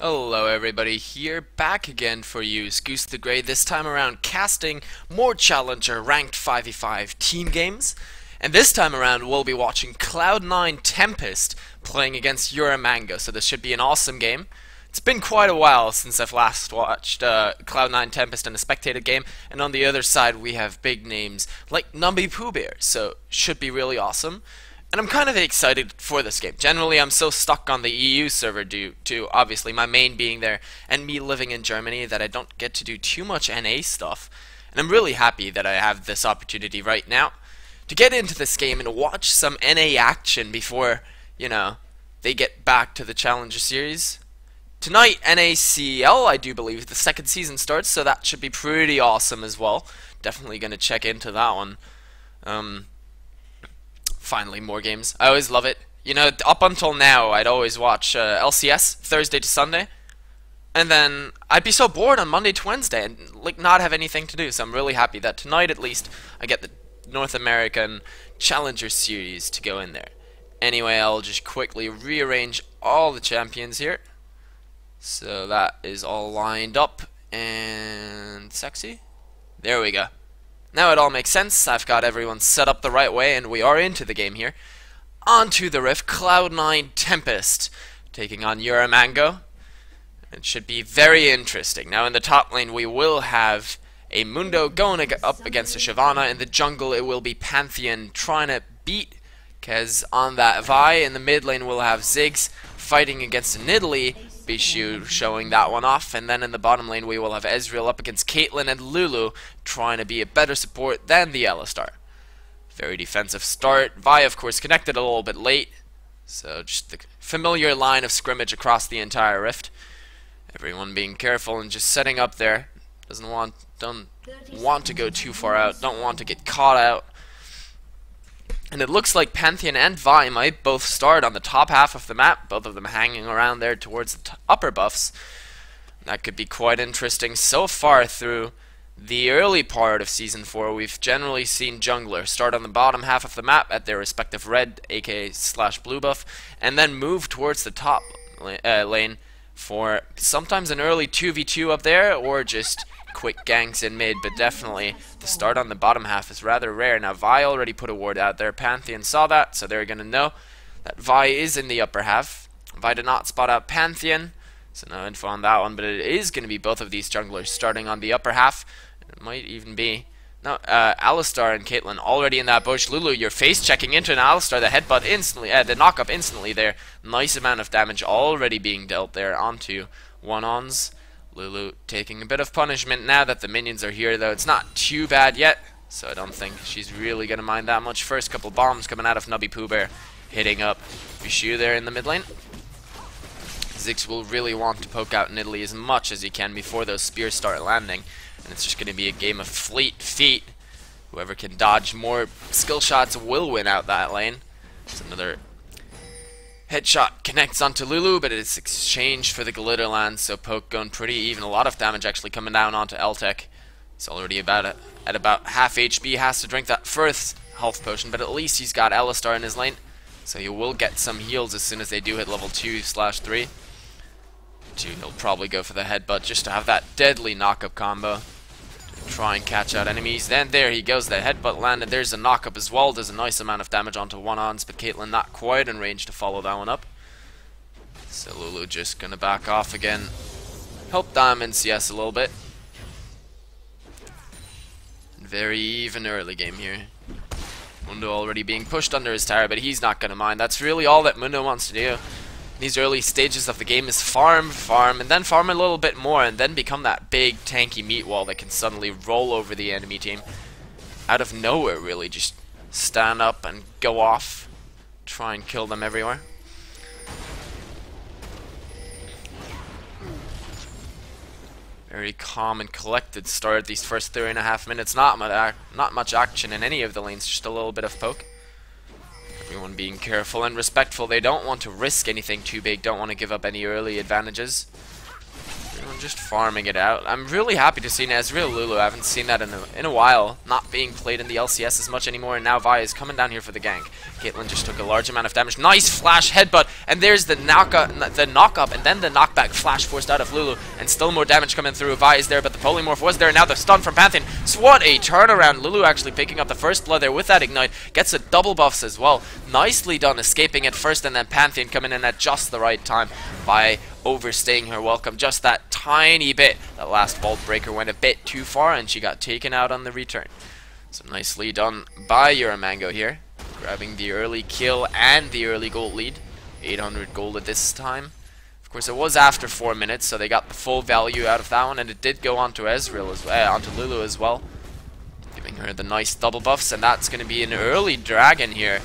Hello everybody, here back again for you, Goose the Grey, this time around casting more Challenger ranked 5v5 team games. And this time around we'll be watching Cloud9 Tempest playing against Mango, so this should be an awesome game. It's been quite a while since I've last watched Cloud9 Tempest in a spectated game, and on the other side we have big names like Numby Pooh Bear, so should be really awesome. And I'm kind of excited for this game. Generally, I'm so stuck on the EU server due to, obviously, my main being there and me living in Germany that I don't get to do too much NA stuff. And I'm really happy that I have this opportunity right now to get into this game and watch some NA action before, they get back to the Challenger Series. Tonight, NACL, I do believe, the second season starts, so that should be pretty awesome as well. Definitely going to check into that one. Finally, more games. I always love it. Up until now, I'd always watch LCS Thursday to Sunday, and then I'd be so bored on Monday to Wednesday and not have anything to do. So I'm really happy that tonight, at least, I get the North American Challenger Series to go in there. Anyway, I'll just quickly rearrange all the champions here, so that is all lined up and sexy. There we go. Now it all makes sense. I've got everyone set up the right way, and we are into the game here. On to the riff, Cloud9 Tempest taking on Mango. It should be very interesting. Now in the top lane we will have a Mundo going up against a Shyvana. In the jungle it will be Pantheon trying to beat Kez on that Vi. In the mid lane we'll have Ziggs fighting against a Nidalee. Bishu showing that one off, and then in the bottom lane we will have Ezreal up against Caitlyn and Lulu trying to be a better support than the Alistar. Very defensive start. Vi of course connected a little bit late, so just the familiar line of scrimmage across the entire rift. Everyone being careful and just setting up there. Don't want to go too far out, don't want to get caught out. And it looks like Pantheon and Vi might both start on the top half of the map, both of them hanging around there towards the upper buffs. That could be quite interesting. So far through the early part of Season 4, we've generally seen junglers start on the bottom half of the map at their respective red, aka/blue buff, and then move towards the top lane for sometimes an early 2v2 up there, or just quick ganks in mid, but definitely the start on the bottom half is rather rare. Now Vi already put a ward out there. Pantheon saw that, so they're going to know that Vi is in the upper half. Vi did not spot out Pantheon, so no info on that one, but it is going to be both of these junglers starting on the upper half. It might even be Alistar and Caitlyn already in that bush. Lulu, you're face checking into an Alistar, the headbutt instantly, the knock-up instantly there. Nice amount of damage already being dealt there onto one-ons. Lulu taking a bit of punishment now that the minions are here, though it's not too bad yet, so I don't think she's really going to mind that much. First couple bombs coming out of Numby Pooh Bear, hitting up Bishu there in the mid lane. Ziggs will really want to poke out Nidalee as much as he can before those spears start landing, and it's just going to be a game of fleet feet. Whoever can dodge more skill shots will win out that lane. It's another headshot connects onto Lulu, but it's exchanged for the Glitterland, so poke going pretty even. A lot of damage actually coming down onto Eltec. He's already at about half HP, has to drink that first health potion, but at least he's got Alistar in his lane, so he will get some heals as soon as they do hit level 2/3. He'll probably go for the headbutt just to have that deadly knock-up combo. Try and catch out enemies. Then there he goes, the headbutt landed. There's a knock-up as well. Does a nice amount of damage onto one-ons, but Caitlyn not quite in range to follow that one up. So Lulu just gonna back off again. Help Diamond CS a little bit. Very even early game here. Mundo already being pushed under his tower, but he's not gonna mind. That's really all that Mundo wants to do these early stages of the game is farm, and then farm a little bit more, and then become that big tanky meat wall that can suddenly roll over the enemy team out of nowhere, really. Just stand up and go off, try and kill them everywhere. Very calm and collected start these first 3.5 minutes. Not much action in any of the lanes, just a little bit of poke. Everyone being careful and respectful. They don't want to risk anything too big, don't want to give up any early advantages. Just farming it out. I'm really happy to see Ezreal Lulu. I haven't seen that in a while. Not being played in the LCS as much anymore, and now Vi is coming down here for the gank. Caitlyn just took a large amount of damage. Nice flash headbutt, and there's the knock up, and then the knockback flash forced out of Lulu, and still more damage coming through. Vi is there, but the polymorph was there, and now the stun from Pantheon. So what a turnaround. Lulu actually picking up the first blood there with that ignite. Gets a double buffs as well. Nicely done, escaping it first, and then Pantheon coming in at just the right time by overstaying her welcome just that tiny bit. That last Vault Breaker went a bit too far, and she got taken out on the return. So nicely done by Uramango here, grabbing the early kill and the early gold lead. 800 gold at this time. Of course, it was after 4 minutes, so they got the full value out of that one, and it did go onto Ezreal as well, onto Lulu as well, giving her the nice double buffs. And that's going to be an early dragon here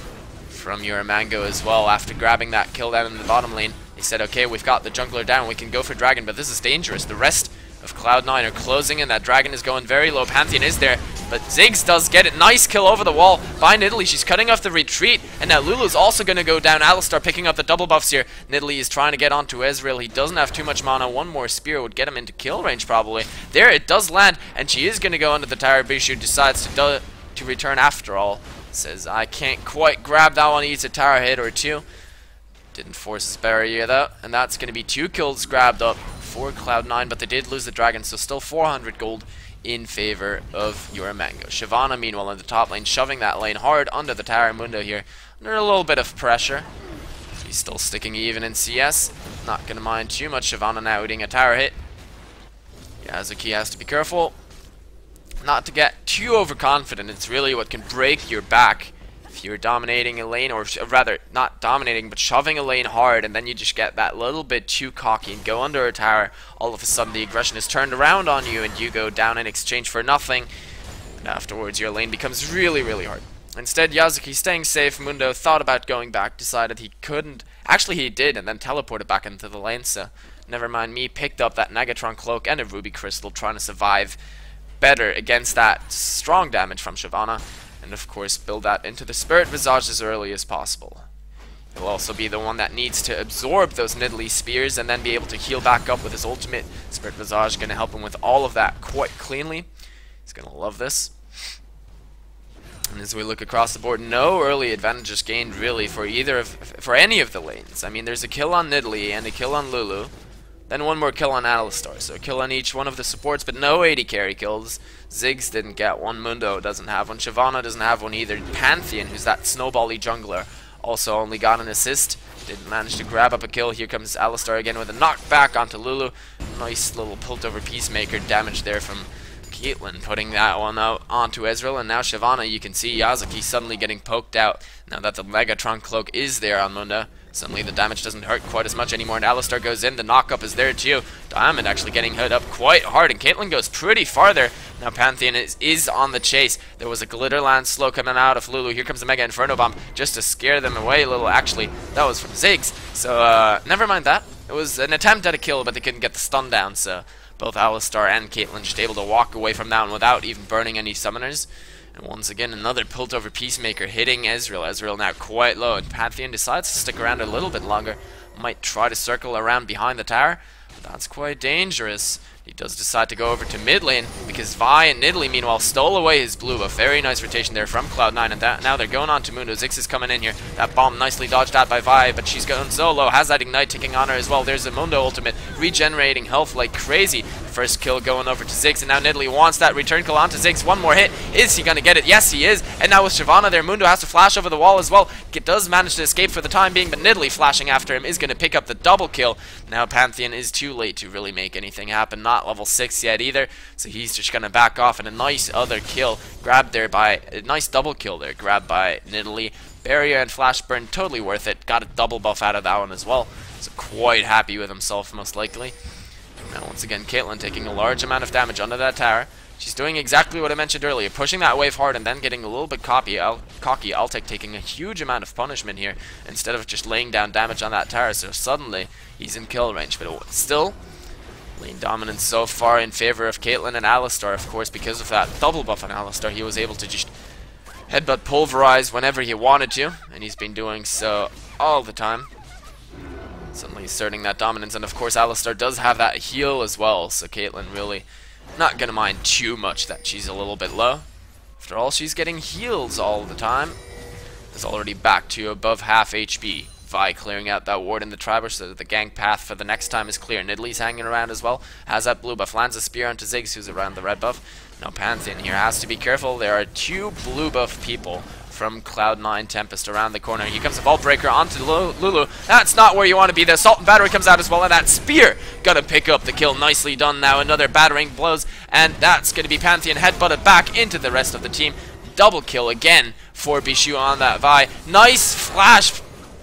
from Uramango as well. After grabbing that kill down in the bottom lane, he said, okay, we've got the jungler down, we can go for dragon, but this is dangerous. The rest of Cloud9 are closing in. That dragon is going very low. Pantheon is there, but Ziggs does get it. Nice kill over the wall by Nidalee. She's cutting off the retreat, and now Lulu's also going to go down. Alistar picking up the double buffs here. Nidalee is trying to get onto Ezreal. He doesn't have too much mana. One more spear would get him into kill range probably. There, it does land, and she is going to go into the tower. Bishu decides to return after all. Says, I can't quite grab that one. Eats a tower hit or two. Didn't force his barrier though, and that's going to be 2 kills grabbed up for Cloud9, but they did lose the dragon, so still 400 gold in favor of Uramango. Shyvana, meanwhile, in the top lane, shoving that lane hard under the tower. Mundo here under a little bit of pressure. He's still sticking even in CS. Not going to mind too much. Shyvana now eating a tower hit. Yazuki has to be careful not to get too overconfident. It's really what can break your back. If you're dominating a lane, or rather, not dominating, but shoving a lane hard, and then you just get that little bit too cocky and go under a tower, all of a sudden the aggression is turned around on you, and you go down in exchange for nothing, and afterwards your lane becomes really, really hard. Instead, Yazuki staying safe. Mundo thought about going back, decided he couldn't. Actually, he did, and then teleported back into the lane, so never mind me. Picked up that Negatron Cloak and a Ruby Crystal, trying to survive better against that strong damage from Shyvana. And of course, build that into the Spirit Visage as early as possible. He'll also be the one that needs to absorb those Nidalee spears and then be able to heal back up with his ultimate. Spirit Visage going to help him with all of that quite cleanly. He's going to love this. And as we look across the board, no early advantages gained really for any of the lanes. I mean, there's a kill on Nidalee and a kill on Lulu. Then one more kill on Alistar, so a kill on each one of the supports, but no AD carry kills. Ziggs didn't get one, Mundo doesn't have one, Shyvana doesn't have one either. Pantheon, who's that snowbally jungler, also only got an assist. Didn't manage to grab up a kill. Here comes Alistar again with a knockback onto Lulu. Nice little pult over Peacemaker damage there from Caitlyn, putting that one out onto Ezreal. And now Shyvana, you can see Yazuki suddenly getting poked out. Now that the Megatron Cloak is there on Mundo, suddenly the damage doesn't hurt quite as much anymore, and Alistar goes in. The knockup is there too. Diamond actually getting hit up quite hard, and Caitlyn goes pretty farther. Now Pantheon is on the chase. There was a Glitterland slow coming out of Lulu. Here comes the Mega Inferno Bomb just to scare them away a little. Actually, that was from Ziggs, so never mind that. It was an attempt at a kill, but they couldn't get the stun down, so both Alistar and Caitlyn just able to walk away from that one without even burning any summoners. And once again, another pult over Peacemaker hitting Ezreal. Ezreal now quite low, and Pantheon decides to stick around a little bit longer. Might try to circle around behind the tower, but that's quite dangerous. He does decide to go over to mid lane, because Vi and Nidalee, meanwhile, stole away his blue buff. Very nice rotation there from Cloud9, and now they're going on to Mundo. Ziggs is coming in here. That bomb nicely dodged out by Vi, but she's going so low. Has that ignite ticking on her as well. There's the Mundo ultimate, regenerating health like crazy. First kill going over to Ziggs, and now Nidalee wants that return kill onto Ziggs. One more hit. Is he going to get it? Yes, he is. And now with Shyvana there, Mundo has to flash over the wall as well. It does manage to escape for the time being, but Nidalee flashing after him is going to pick up the double kill. Now Pantheon is too late to really make anything happen. Not level 6 yet either, so he's just going to back off, and a nice other kill grabbed there by, a nice double kill there grabbed by Nidalee. Barrier and flash burn, totally worth it. Got a double buff out of that one as well, so quite happy with himself most likely. Now once again, Caitlyn taking a large amount of damage under that tower. She's doing exactly what I mentioned earlier, pushing that wave hard and then getting a little bit cocky. Altec taking a huge amount of punishment here instead of just laying down damage on that tower, so suddenly he's in kill range. But still, lane dominance so far in favor of Caitlyn and Alistar. Of course, because of that double buff on Alistar, he was able to just headbutt pulverize whenever he wanted to, and he's been doing so all the time. Suddenly asserting that dominance, and of course Alistar does have that heal as well, so Caitlyn really not gonna mind too much that she's a little bit low. After all, she's getting heals all the time. Is already back to above half HP. Vi clearing out that ward in the Triber so that the gank path for the next time is clear. Nidalee hanging around as well. Has that blue buff. Lands a spear onto Ziggs, who's around the red buff. Now Pantheon here has to be careful. There are two blue buff people from Cloud9 Tempest around the corner. Here comes a Vault Breaker onto Lulu. That's not where you want to be. The Assault and Battery comes out as well, and that spear gonna pick up the kill. Nicely done now. Another battering blows, and that's gonna be Pantheon headbutted back into the rest of the team. Double kill again for Bishu on that Vi. Nice flash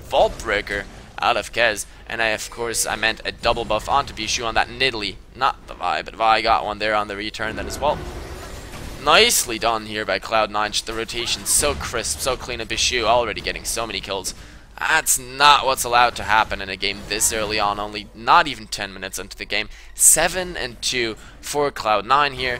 Vault Breaker out of Kez. And of course I meant a double buff onto Bishu on that Nidalee. Not the Vi, but Vi got one there on the return then as well. Nicely done here by Cloud9. The rotation so crisp, so clean. And Bishu already getting so many kills. That's not what's allowed to happen in a game this early on. Only not even 10 minutes into the game. 7-2 for Cloud9 here.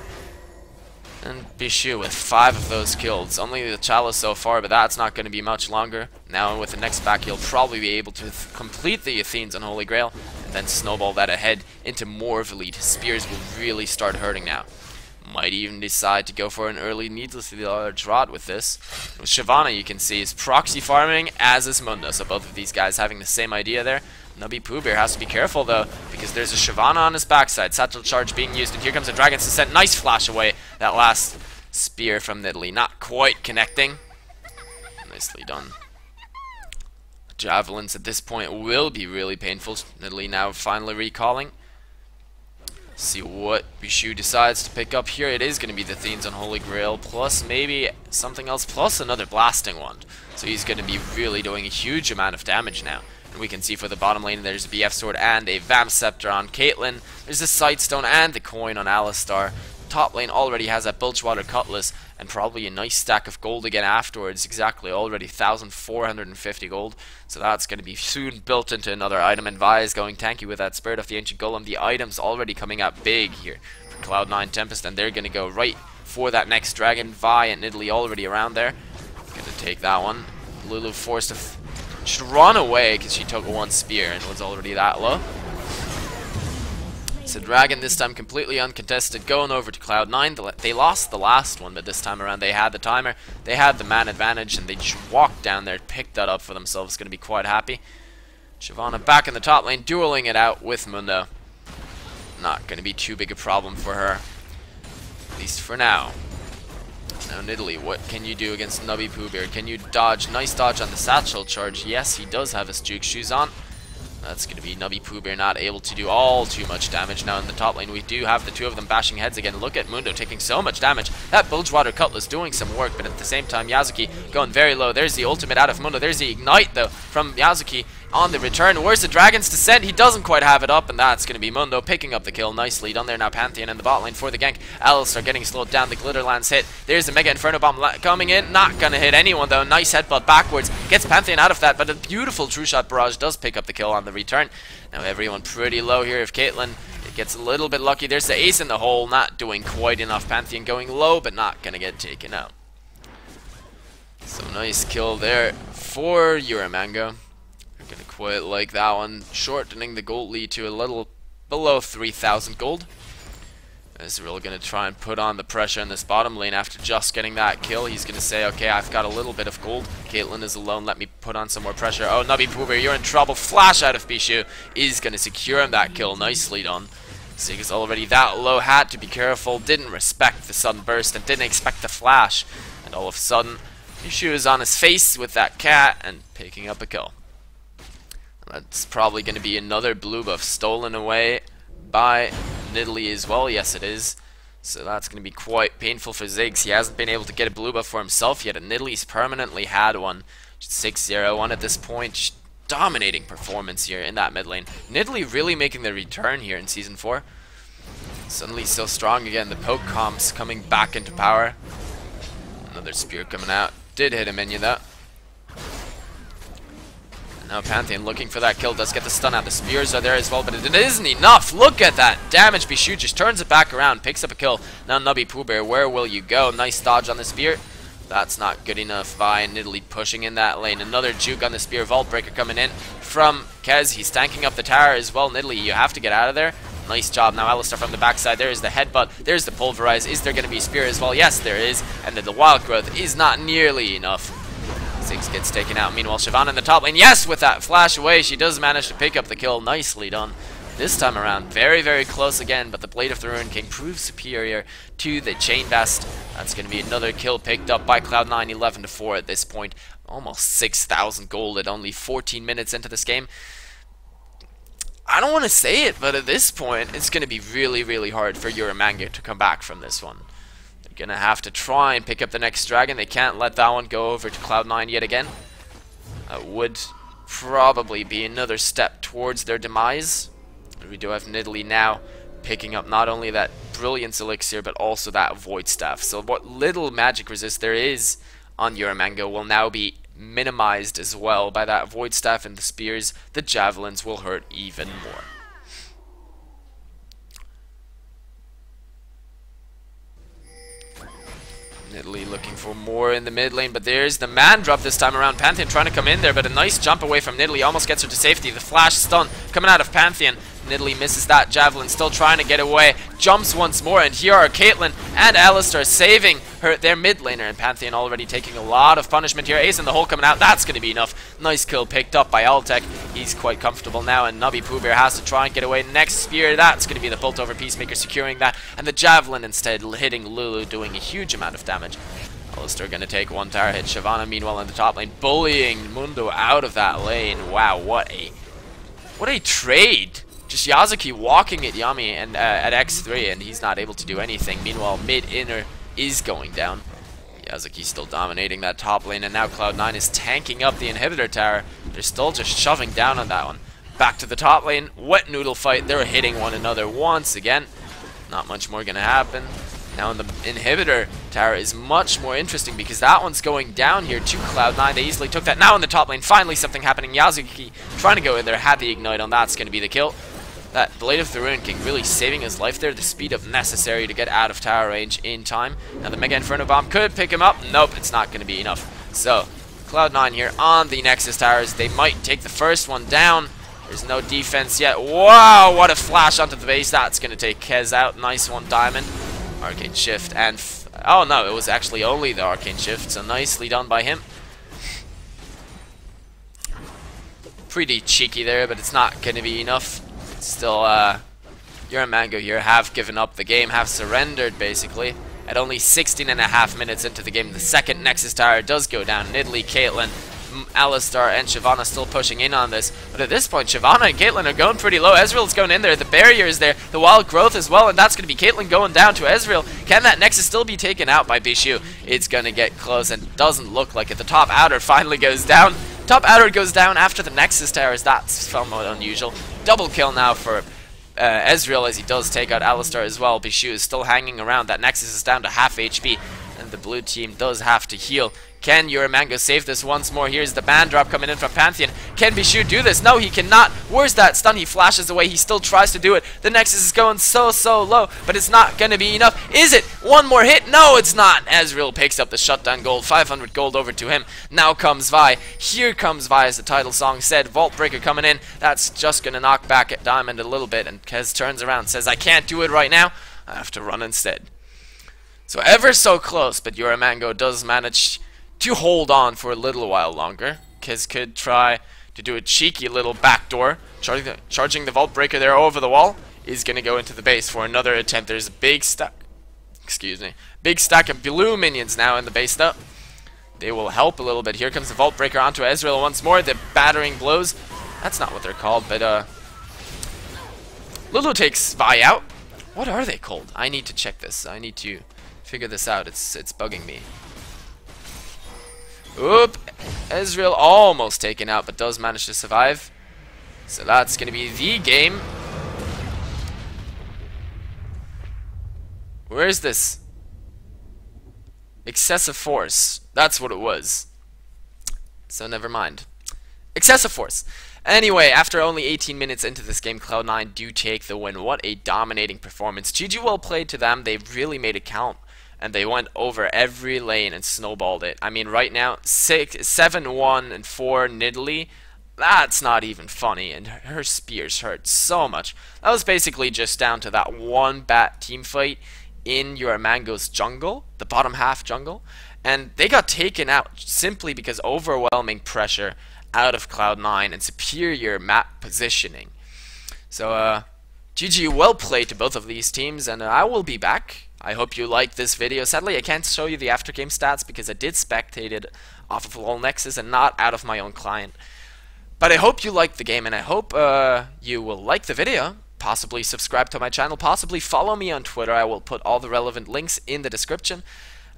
And Bishu with 5 of those kills. Only the Chalice so far, but that's not going to be much longer. Now with the next back, he'll probably be able to complete the Athene's on Holy Grail, and then snowball that ahead into more of Elite. His spears will really start hurting now. Might even decide to go for an early needlessly large rod with this. With Shyvana, you can see, is proxy farming, as is Mundo. So both of these guys having the same idea there. Nubby Pooh Bear has to be careful though, because there's a Shyvana on his backside. Satchel Charge being used, and here comes a Dragon's Descent. Nice flash away. That last spear from Nidalee, not quite connecting. Nicely done. Javelins at this point will be really painful. Nidalee now finally recalling. See what Bishu decides to pick up here. It is going to be the Athene's on Holy Grail, plus maybe something else, plus another Blasting Wand. So he's going to be really doing a huge amount of damage now. And we can see for the bottom lane there's a BF Sword and a Vamp Scepter on Caitlyn. There's a Sightstone and the coin on Alistar. Top lane already has that Bilgewater Cutlass and probably a nice stack of gold again afterwards. Exactly, already 1,450 gold. So that's going to be soon built into another item. And Vi is going tanky with that Spirit of the Ancient Golem. The item's already coming out big here for Cloud9 Tempest, and they're going to go right for that next dragon. Vi and Nidalee already around there. Going to take that one. Lulu forced to should run away because she took one spear and was already that low. So Dragon this time completely uncontested, going over to Cloud9. They lost the last one, but this time around they had the timer, they had the man advantage, and they just walked down there, picked that up for themselves. Going to be quite happy. Shyvana back in the top lane, dueling it out with Mundo. Not going to be too big a problem for her, at least for now. Now Nidalee, what can you do against Nubby Pooh Bear? Can you dodge? Nice dodge on the Satchel Charge. Yes, he does have his Juke Shoes on. That's going to be Nubby Pooh Bear not able to do all too much damage. Now in the top lane we do have the two of them bashing heads again. Look at Mundo taking so much damage. That Bilgewater Cutlass doing some work, but at the same time Yasuki going very low. There's the ultimate out of Mundo. There's the Ignite though from Yasuki on the return. Where's the Dragon's Descent? He doesn't quite have it up, and that's going to be Mundo picking up the kill. Nicely done there. Now Pantheon in the bot lane for the gank. Alistar getting slowed down. The Glitterlands hit. There's the Mega Inferno Bomb coming in. Not going to hit anyone though. Nice headbutt backwards. Gets Pantheon out of that, but a beautiful True Shot Barrage does pick up the kill on the return. Now everyone pretty low here. If Caitlyn gets a little bit lucky, there's the ace in the hole. Not doing quite enough. Pantheon going low, but not going to get taken out. So nice kill there for Uramango. Gonna quite like that one, shortening the gold lead to a little below 3,000 gold. Ezreal gonna try and put on the pressure in this bottom lane after just getting that kill. He's gonna say, okay, I've got a little bit of gold. Caitlyn is alone, let me put on some more pressure. Oh, Nubby Pooh Bear, you're in trouble. Flash out of Bishu is gonna secure him that kill. Nicely done. Sig is already that low, had to be careful, didn't respect the sudden burst and didn't expect the flash. And all of a sudden, Bishu is on his face with that cat and picking up a kill. That's probably going to be another blue buff stolen away by Nidalee as well. Yes, it is. So that's going to be quite painful for Ziggs. He hasn't been able to get a blue buff for himself yet, and Nidalee's permanently had one. 6-0-1 at this point. Dominating performance here in that mid lane. Nidalee really making the return here in Season 4. Suddenly so strong again. The poke comps coming back into power. Another spear coming out. Did hit a minion though. Now Pantheon looking for that kill, does get the stun out. The spears are there as well, but it isn't enough. Look at that damage. Bishu just turns it back around, picks up a kill. Now Nubby Pooh Bear, where will you go? Nice dodge on the spear. That's not good enough. Vi and Nidalee pushing in that lane. Another juke on the spear. Vault Breaker coming in. from Kez. He's tanking up the tower as well. Nidalee, you have to get out of there. Nice job. Now Alistar from the backside. There's the headbutt. There's the pulverize. Is there going to be a spear as well? Yes, there is. And then the wild growth is not nearly enough. Ziggs gets taken out. Meanwhile, Shyvana in the top lane. Yes, with that flash away, she does manage to pick up the kill. Nicely done. This time around, very, very close again, but the Blade of the Ruined King proves superior to the Chain Vest. That's going to be another kill picked up by Cloud9, 11-4 at this point. Almost 6,000 gold at only 14 minutes into this game. I don't want to say it, but at this point, it's going to be really, really hard for Uramanga to come back from this one. They're going to have to try and pick up the next dragon. They can't let that one go over to Cloud9 yet again. That would probably be another step towards their demise. We do have Nidalee now picking up not only that Brilliance Elixir, but also that Void Staff. So what little magic resist there is on Uramanga will now be minimized as well by that Void Staff and the spears. The javelins will hurt even more. Nidalee looking for more in the mid lane, but there's the man drop this time around. Pantheon trying to come in there, but a nice jump away from Nidalee almost gets her to safety. The flash stun coming out of Pantheon. Nidalee misses that javelin, still trying to get away. Jumps once more, and here are Caitlyn and Alistar saving their mid laner, and Pantheon already taking a lot of punishment here. Ace in the hole coming out, that's going to be enough. Nice kill picked up by Altec. He's quite comfortable now, and Nubby Pooh Bear has to try and get away. Next spear, that's going to be the Bolt over Peacemaker securing that, and the javelin instead hitting Lulu, doing a huge amount of damage. Alistar going to take one tower hit. Shyvana meanwhile in the top lane, bullying Mundo out of that lane. Wow, what a trade. Just Yazuki walking at Yami and at X3, and he's not able to do anything. Meanwhile, mid-inner is going down. Yazuki still dominating that top lane, and now Cloud9 is tanking up the inhibitor tower. They're still just shoving down on that one. Back to the top lane, wet noodle fight. They're hitting one another once again. Not much more going to happen. Now the inhibitor tower is much more interesting because that one's going down here to Cloud9. They easily took that. Now in the top lane, finally something happening. Yazuki trying to go in there, had the ignite on. That's going to be the kill. That Blade of the Ruined King really saving his life there. The speed up necessary to get out of tower range in time. Now the Mega Inferno Bomb could pick him up. Nope, it's not going to be enough. So, Cloud9 here on the Nexus towers. They might take the first one down. There's no defense yet. Wow, what a flash onto the base. That's going to take Kez out. Nice one, Diamond. Arcane Shift and... oh no, it was actually only the Arcane Shift. So nicely done by him. Pretty cheeky there, but it's not going to be enough. Still, Uramanga here have given up the game, have surrendered basically. At only 16.5 minutes into the game, the second Nexus Tower does go down. Nidalee, Caitlyn, Alistar, and Shyvana still pushing in on this. But at this point, Shyvana and Caitlyn are going pretty low. Ezreal's going in there, the barrier is there, the wild growth as well, and that's going to be Caitlyn going down to Ezreal. Can that Nexus still be taken out by Bishu? It's going to get close, and doesn't look like it. The top outer finally goes down. Top outer goes down after the Nexus Towers. That's somewhat unusual. Double kill now for Ezreal as he does take out Alistar as well. Bishu is still hanging around. That Nexus is down to half HP, and the blue team does have to heal. Can Uramanga save this once more? Here's the ban drop coming in from Pantheon. Can Bishu do this? No, he cannot. Where's that stun? He flashes away. He still tries to do it. The Nexus is going so low, but it's not going to be enough. Is it? One more hit? No, it's not. Ezreal picks up the shutdown gold. 500 gold over to him. Now comes Vi. Here comes Vi, as the title song said. Vault Breaker coming in. That's just going to knock back at Diamond a little bit, and Kez turns around and says, I can't do it right now. I have to run instead. So ever so close, but Uramanga does manage to hold on for a little while longer. Kez could try to do a cheeky little backdoor. Charging the Vault Breaker there over the wall. Is going to go into the base for another attempt. There's a big stack. Excuse me. Big stack of blue minions now in the base though. They will help a little bit. Here comes the Vault Breaker onto Ezreal once more. The battering blows. That's not what they're called, but Lulu takes Vi out. What are they called? I need to check this. I need to figure this out. It's bugging me. Oop! Ezreal almost taken out, but does manage to survive. So that's going to be the game. Where is this? Excessive force. That's what it was. So never mind. Excessive force. Anyway, after only 18 minutes into this game, Cloud9 do take the win. What a dominating performance. GG well played to them. They really made it count. And they went over every lane and snowballed it. I mean, right now, 7-1 and 4 Nidalee. That's not even funny, and her spears hurt so much. That was basically just down to that one bad team fight in your Mango's jungle, the bottom half jungle, and they got taken out simply because overwhelming pressure out of Cloud9 and superior map positioning. So, GG, well played to both of these teams, and I will be back. I hope you liked this video. Sadly, I can't show you the after-game stats because I did spectate it off of LoL Nexus and not out of my own client. But I hope you liked the game, and I hope you will like the video, possibly subscribe to my channel, possibly follow me on Twitter. I will put all the relevant links in the description.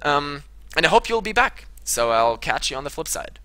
And I hope you'll be back. So I'll catch you on the flip side.